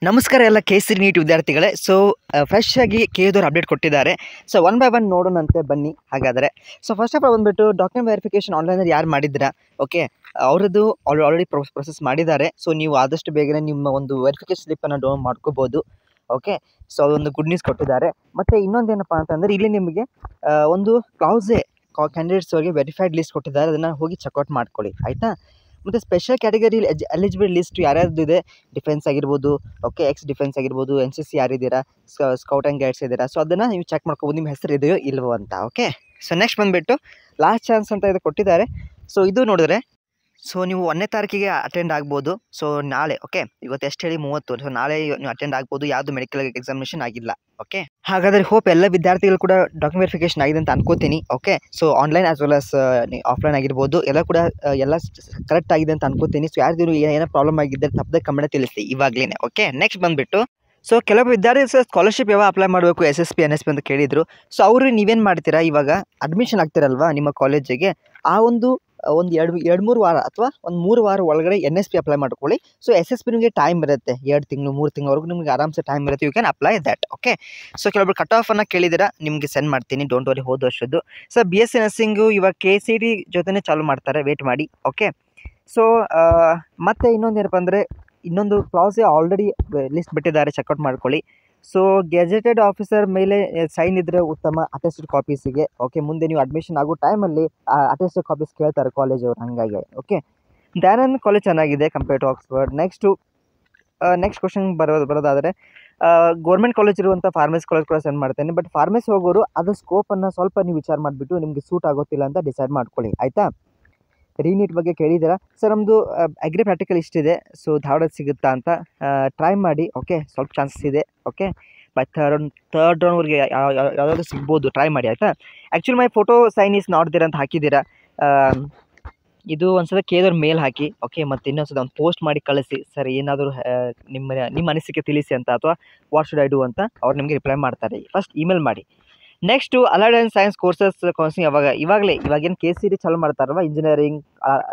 ನಮಸ್ಕಾರ ಎಲ್ಲ ಕೇಸರಿ ನೀಟ್ ವಿದ್ಯಾರ್ಥಿಗಳೇ. ಫ್ರೆಶ್ ಆಗಿ ಕೆದವರು ಅಪ್ಡೇಟ್ ಕೊಟ್ಟಿದ್ದಾರೆ. ಒನ್ ಬೈ ಒನ್ ನೋಡೋಣಂತೆ ಬನ್ನಿ. ಹಾಗಾದರೆ ಫಸ್ಟ್ ಆಫ್ ಆಲ್ ಬಂದುಬಿಟ್ಟು ಡಾಕ್ಯುಮೆಂಟ್ ವೆರಿಫಿಕೇಷನ್ ಆನ್ಲೈನಲ್ಲಿ ಯಾರು ಮಾಡಿದ್ದೀರಾ, ಓಕೆ, ಅವರದ್ದು ಆಲ್ರೆಡಿ ಪ್ರೊಸೆಸ್ ಮಾಡಿದ್ದಾರೆ. ನೀವು ಆದಷ್ಟು ಬೇಗನೆ ನಿಮ್ಮ ಒಂದು ವೆರಿಫಿಕೇಷನ್ ಸ್ಲಿಪ್ಪನ್ನು ಡೌನ್ಲೋಡ್ ಮಾಡ್ಕೋಬೋದು. ಓಕೆ, ಅದೊಂದು ಗುಡ್ ನ್ಯೂಸ್ ಕೊಟ್ಟಿದ್ದಾರೆ. ಮತ್ತು ಇನ್ನೊಂದೇನಪ್ಪ ಅಂತಂದರೆ ಇಲ್ಲಿ ನಿಮಗೆ ಒಂದು ಕ್ಲೌಸೇ ಕ್ಯಾಂಡಿಡೇಟ್ಸ್ ಅವರಿಗೆ ವೆರಿಫೈಡ್ ಲಿಸ್ಟ್ ಕೊಟ್ಟಿದ್ದಾರೆ. ಅದನ್ನು ಹೋಗಿ ಚೆಕ್ಔಟ್ ಮಾಡ್ಕೊಳ್ಳಿ, ಆಯಿತಾ. ಮತ್ತು ಸ್ಪೆಷಲ್ ಕ್ಯಾಟಗರಿ ಎಲಿಜಿಬಲ್ ಲಿಸ್ಟ್ ಯಾರ್ಯಾರ್ದು ಇದೆ, ಡಿಫೆನ್ಸ್ ಆಗಿರ್ಬೋದು, ಓಕೆ, ಎಕ್ಸ್ ಡಿಫೆನ್ಸ್ ಆಗಿರ್ಬೋದು, NCC ಯಾರಿದ್ದೀರಾ, ಸ್ಕೌಟ್ ಆ್ಯಂಡ್ ಗೈಡ್ಸ್ ಇದ್ದೀರಾ, ಅದನ್ನು ನೀವು ಚೆಕ್ ಮಾಡ್ಕೋಬೋದು ನಿಮ್ಮ ಹೆಸರು ಇದೆಯೋ ಇಲ್ವೋ ಅಂತ. ಓಕೆ, ನೆಕ್ಸ್ಟ್ ಬಂದುಬಿಟ್ಟು ಲಾಸ್ಟ್ ಚಾನ್ಸ್ ಅಂತ ಇದು ಕೊಟ್ಟಿದ್ದಾರೆ. ಇದು ನೋಡಿದ್ರೆ ನೀವು 1ನೇ ತಾರೀಕಿಗೆ ಅಟೆಂಡ್ ಆಗ್ಬೋದು. ನಾಳೆ, ಓಕೆ, ಇವತ್ತು ಎಷ್ಟು ಹೇಳಿ 30, ನಾಳೆ ನೀವು ಅಟೆಂಡ್ ಆಗ್ಬೋದು. ಯಾವುದು ಮೆಡಿಕಲ್ ಎಕ್ಸಾಮಿನೇಷನ್ ಆಗಿಲ್ಲ. ಓಕೆ, ಹಾಗಾದರೆ ಹೋಪ್ ಎಲ್ಲ ವಿದ್ಯಾರ್ಥಿಗಳು ಕೂಡ ಡಾಕ್ಯುಮೆಂಟ್ ವೆರಿಫಿಕೇಷನ್ ಆಗಿದೆ ಅಂತ ಅನ್ಕೋತೀನಿ. Okay, online as well as offline ಆಗಿರ್ಬೋದು, ಎಲ್ಲ ಕೂಡ ಎಲ್ಲ ಕರೆಕ್ಟ್ ಆಗಿದೆ ಅಂತ ಅನ್ಕೋತೀನಿ. ಯಾರ್ದು ಏನೋ ಪ್ರಾಬ್ಲಮ್ ಆಗಿದ್ದರೆ ತಪ್ಪದೆ ಕಮೆಂಟ್ ತಿಳಿಸಿ ಇವಾಗಲೇ. ಓಕೆ, ನೆಕ್ಸ್ಟ್ ಬಂದುಬಿಟ್ಟು ಕೆಲವು ವಿದ್ಯಾರ್ಥಿಗಳು ಸ್ಕಾಲರ್ಶಿಪ್ ಯಾವ ಅಪ್ಲೈ ಮಾಡಬೇಕು, SSP NSP ಅಂತ ಕೇಳಿದರು. ಅವರು ನೀವೇನು ಮಾಡ್ತೀರಾ, ಇವಾಗ ಅಡ್ಮಿಷನ್ ಆಗ್ತಿರಲ್ವಾ ನಿಮ್ಮ ಕಾಲೇಜಿಗೆ, ಆ ಒಂದು 2-3 ವಾರ ಅಥವಾ 3 ವಾರ ಒಳಗಡೆ NSP ಅಪ್ಲೈ ಮಾಡ್ಕೊಳ್ಳಿ. SSP ನಿಮಗೆ ಟೈಮ್ ಇರುತ್ತೆ, 2 ತಿಂಗಳು 3 ತಿಂಗಳವರೆಗೂ ನಿಮಗೆ ಆರಾಮ್ಸೆ ಟೈಮ್ ಇರುತ್ತೆ. You can apply that. Okay, ಕೆಲವೊಬ್ರು ಕಟ್ ಆಫನ್ನು ಕೇಳಿದ್ದೀರಾ, ನಿಮಗೆ ಸೆಂಡ್ ಮಾಡ್ತೀನಿ, ಡೋಂಟ್ ವರಿ. ಹೋದ ವರ್ಷದ್ದು BSc ನರ್ಸಿಂಗು ಇವಾಗ KCT ಜೊತೆನೇ ಚಾಲು ಮಾಡ್ತಾರೆ, ವೇಟ್ ಮಾಡಿ. ಓಕೆ, ಮತ್ತು ಇನ್ನೊಂದೇನಪ್ಪ ಅಂದರೆ ಇನ್ನೊಂದು ಕ್ಲಾಸೇ ಆಲ್ರೆಡಿ ಲಿಸ್ಟ್ ಬಿಟ್ಟಿದ್ದಾರೆ, ಚೆಕ್ಔಟ್ ಮಾಡ್ಕೊಳ್ಳಿ. ಗೆಜೆಟೆಡ್ ಆಫೀಸರ್ ಮೇಲೆ ಸೈನ್ ಇದ್ದರೆ ಉತ್ತಮ, ಅಟೆಸ್ಟೆಡ್ ಕಾಪೀಸಿಗೆ. ಓಕೆ, ಮುಂದೆ ನೀವು ಅಡ್ಮಿಷನ್ ಆಗೋ ಟೈಮಲ್ಲಿ ಅಟೆಸ್ಟೆಡ್ ಕಾಪೀಸ್ ಕೇಳ್ತಾರೆ ಕಾಲೇಜವರು, ಹಾಗಾಗಿ. ಓಕೆ, ದಯಾನಂದ್ ಕಾಲೇಜ್ ಚೆನ್ನಾಗಿದೆ compare to Oxford. Next question ಬರೋದಾದರೆ ಗೌರ್ಮೆಂಟ್ ಕಾಲೇಜ್ ಇರುವಂಥ ಫಾರ್ಮಸಿ ಕಾಲೇಜ್ ಕೂಡ ಸೆಂಡ್ ಮಾಡ್ತೇನೆ. ಬಟ್ ಫಾರ್ಮಸಿ ಹೋಗೋರು ಅದು ಸ್ಕೋಪನ್ನು ಸ್ವಲ್ಪ ನೀವು ವಿಚಾರ ಮಾಡಿಬಿಟ್ಟು ನಿಮಗೆ ಸೂಟ್ ಆಗೋತ್ತಿಲ್ಲ ಅಂತ ಡಿಸೈಡ್ ಮಾಡ್ಕೊಳ್ಳಿ, ಆಯಿತಾ. ರೀನೀಟ್ ಬಗ್ಗೆ ಕೇಳಿದ್ದೀರಾ. ನಮ್ಮದು ಅಗ್ರಿ ಪ್ರಾಕ್ಟಿಕಲ್ ಇಷ್ಟಿದೆ. ಧಾರವಾಡ ಸಿಗುತ್ತಾ ಅಂತ ಟ್ರೈ ಮಾಡಿ. ಓಕೆ, ಸ್ವಲ್ಪ ಚಾನ್ಸಸ್ ಇದೆ. ಓಕೆ, ಬಟ್ ಥರ್ಡ್ ರೌಂಡ್ವರೆಗೆ ಯಾವುದಾದ್ರು ಸಿಗ್ಬೋದು, ಟ್ರೈ ಮಾಡಿ, ಆಯಿತಾ. Actually my photo sign is not there ಅಂತ ಹಾಕಿದ್ದೀರಾ. ಇದು ಒಂದ್ಸಲ ಕೇದವ್ರ ಮೇಲ್ ಹಾಕಿ. ಓಕೆ, ಮತ್ತು ಇನ್ನೊಂದ್ಸಲ ಒಂದು ಪೋಸ್ಟ್ ಮಾಡಿ ಕಳಿಸಿ, ಸರ್ ಏನಾದರೂ ನಿಮ್ಮ ಅನಿಸಿಕೆ ತಿಳಿಸಿ ಅಂತ, ಅಥವಾ ವಾಟ್ ಶುಡ್ ಐ ಡೂ ಅಂತ ಅವ್ರು ನಿಮಗೆ ರಿಪ್ಲೈ ಮಾಡ್ತಾರೆ. ಫಸ್ಟ್ ಇಮೇಲ್ ಮಾಡಿ. Next allied and science courses counselling ಇವಾಗೇನು KCT ಚಾಲೂ ಮಾಡ್ತಾರಲ್ವ, ಇಂಜಿನಿಯರಿಂಗ್,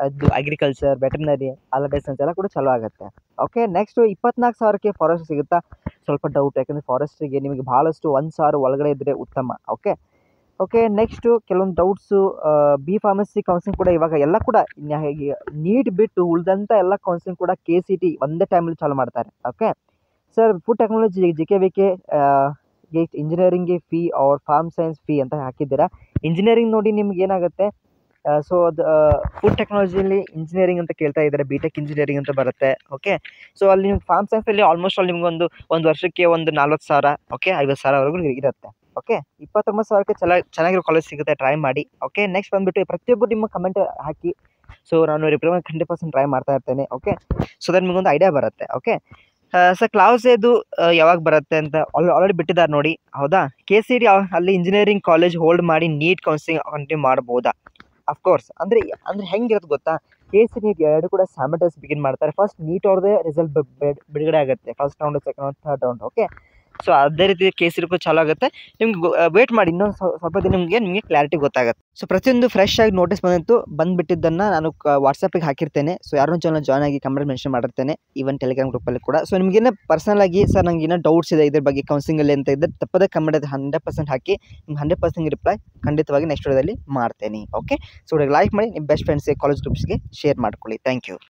ಅದು ಅಗ್ರಿಕಲ್ಚರ್, ವೆಟರ್ನರಿ, ಅಲೈಡ್ ಸೈನ್ಸ್ ಎಲ್ಲ ಕೂಡ ಚಾಲೂ ಆಗುತ್ತೆ. ಓಕೆ, ನೆಕ್ಸ್ಟು 24,000ಕ್ಕೆ ಫಾರೆಸ್ಟ್ ಸಿಗುತ್ತಾ, ಸ್ವಲ್ಪ ಡೌಟ್, ಯಾಕಂದರೆ ಫಾರೆಸ್ಟಿಗೆ ನಿಮಗೆ ಭಾಳಷ್ಟು 1,000 ಒಳಗಡೆ ಇದ್ದರೆ ಉತ್ತಮ. ಓಕೆ, ನೆಕ್ಸ್ಟು ಕೆಲವೊಂದು ಡೌಟ್ಸು. B ಫಾರ್ಮಸಿ ಕೌನ್ಸಿಲಿಂಗ್ ಕೂಡ ಇವಾಗ ಎಲ್ಲ ಕೂಡ ನೀಟ್ ಬಿಟ್ಟು ಉಳಿದಂಥ ಎಲ್ಲ ಕೌನ್ಸಿಲಿಂಗ್ ಕೂಡ KCT ಒಂದೇ ಟೈಮಲ್ಲಿ ಚಾಲೂ ಮಾಡ್ತಾರೆ. Okay, sir food technology GKVK ಇಂಜಿನಿಯರಿಂಗ್ಗೆ fee or farm science fee ಅಂತ ಹಾಕಿದ್ದೀರಾ. ಇಂಜಿನಿಯರಿಂಗ್ ನೋಡಿ ನಿಮ್ಗೆ ಏನಾಗುತ್ತೆ, ಅದು ಫುಡ್ ಟೆಕ್ನಾಲಜಿಯಲ್ಲಿ ಇಂಜಿನಿಯರಿಂಗ್ ಅಂತ ಕೇಳ್ತಾ ಇದ್ದಾರೆ, BTech ಇಂಜಿನಿಯರಿಂಗ್ ಅಂತ ಬರುತ್ತೆ. ಓಕೆ, ಅಲ್ಲಿ ನಿಮ್ಗೆ ಫಾರ್ಮ್ ಸೈನ್ಸಲ್ಲಿ ಆಲ್ಮೋಸ್ಟ್ ಅಲ್ಲಿ ನಿಮ್ಗೆ ಒಂದು ವರ್ಷಕ್ಕೆ ಒಂದು 40,000, ಓಕೆ, 50,000ವರೆಗೂ ಇರುತ್ತೆ. ಓಕೆ, 29,000ಕ್ಕೆ ಚೆನ್ನಾಗಿರೋ ಕಾಲೇಜ್ ಸಿಗುತ್ತೆ, ಟ್ರೈ ಮಾಡಿ. ಓಕೆ, ನೆಕ್ಸ್ಟ್ ಬಂದುಬಿಟ್ಟು ಪ್ರತಿಯೊಬ್ಬರು ನಿಮ್ಮ ಕಮೆಂಟ್ ಹಾಕಿ. ನಾನು ರಿಪ್ಲೈ 100% ಟ್ರೈ ಮಾಡ್ತಾ ಇರ್ತೇನೆ. ಓಕೆ, ದಟ್ ನಿಮಗೊಂದು ಐಡಿಯಾ ಬರುತ್ತೆ. ಓಕೆ, ಕ್ಲಾಸೇದು ಯಾವಾಗ ಬರುತ್ತೆ ಅಂತ ಆಲ್ರೆಡಿ ಬಿಟ್ಟಿದ್ದಾರೆ ನೋಡಿ, ಹೌದಾ. KCT ಅಲ್ಲಿ ಇಂಜಿನಿಯರಿಂಗ್ ಕಾಲೇಜ್ ಹೋಲ್ಡ್ ಮಾಡಿ ನೀಟ್ ಕೌನ್ಸಿಲಿಂಗ್ ಕಂಟಿನ್ಯೂ ಮಾಡ್ಬೋದಾ? ಅಫ್ಕೋರ್ಸ್. ಅಂದರೆ ಹೆಂಗಿರುತ್ತೆ ಗೊತ್ತಾ, KCT ಎರಡು ಕೂಡ ಸ್ಯಾಮಟಸ್ ಬಿಗಿನ್ ಮಾಡ್ತಾರೆ. ಫಸ್ಟ್ ನೀಟ್ ಅವ್ರದ್ದೇ ರಿಸಲ್ಟ್ ಬಿಡುಗಡೆ ಆಗುತ್ತೆ, first round, second round, third round. Okay, ಅದೇ ರೀತಿ KCT ಕೂಡ ಚಾಲೂ ಆಗುತ್ತೆ. ನಿಮ್ಗೆ ವೇಟ್ ಮಾಡಿ, ಇನ್ನೊಂದು ಸ್ವಲ್ಪ ದಿನ ನಿಮಗೆ ಕ್ಲಾರಿಟಿ ಗೊತ್ತಾಗುತ್ತೆ. ಪ್ರತಿಯೊಂದು ಫ್ರೆಶ್ ಆಗಿ ನೋಟಿಸ್ ಬಂದುಬಿಟ್ಟಿದ್ದನ್ನು ನಾನು ವಾಟ್ಸಪ್ಪಿಗೆ ಹಾಕಿರ್ತೇನೆ. ಯಾರನ್ನೂ ಚಾನಲ್ ಜಾಯ್ನ್ ಆಗಿ ಕಮೆಂಟ್ ಮೆನ್ಷನ್ ಮಾಡಿರ್ತೇನೆ, ಈವನ್ ಟೆಲಿಗ್ರಾಮ್ ಗ್ರೂಪಲ್ಲಿ ಕೂಡ. ನಿಮಗೇನೋ ಪರ್ಸನಲ್ ಆಗಿ ಸರ್ ನಂಗೆ ಏನೋ ಡೌಟ್ಸ್ ಇದೆ ಇದ್ರ ಬಗ್ಗೆ ಕೌನ್ಸಿಲಿಂಗಲ್ಲಿ ಅಂತ ಇದ್ದರೆ ತಪ್ಪದೇ ಕಮೆಂಟ್ 100% ಹಾಕಿ, ನಿಮ್ಗೆ 100% ರಿಪ್ಲೈ ಖಂಡಿತವಾಗಿ ನೆಕ್ಸ್ಟ್ ವಿಡಿಯೋದಲ್ಲಿ ಮಾಡ್ತೇನೆ. ಓಕೆ, ಲೈಕ್ ಮಾಡಿ, ನಿಮ್ಮ ಬೆಸ್ಟ್ ಫ್ರೆಂಡ್ಸ್ಗೆ, ಕಾಲೇಜ್ ಗ್ರೂಪ್ಸ್ಗೆ ಶೇರ್ ಮಾಡ್ಕೊಳ್ಳಿ. Thank you.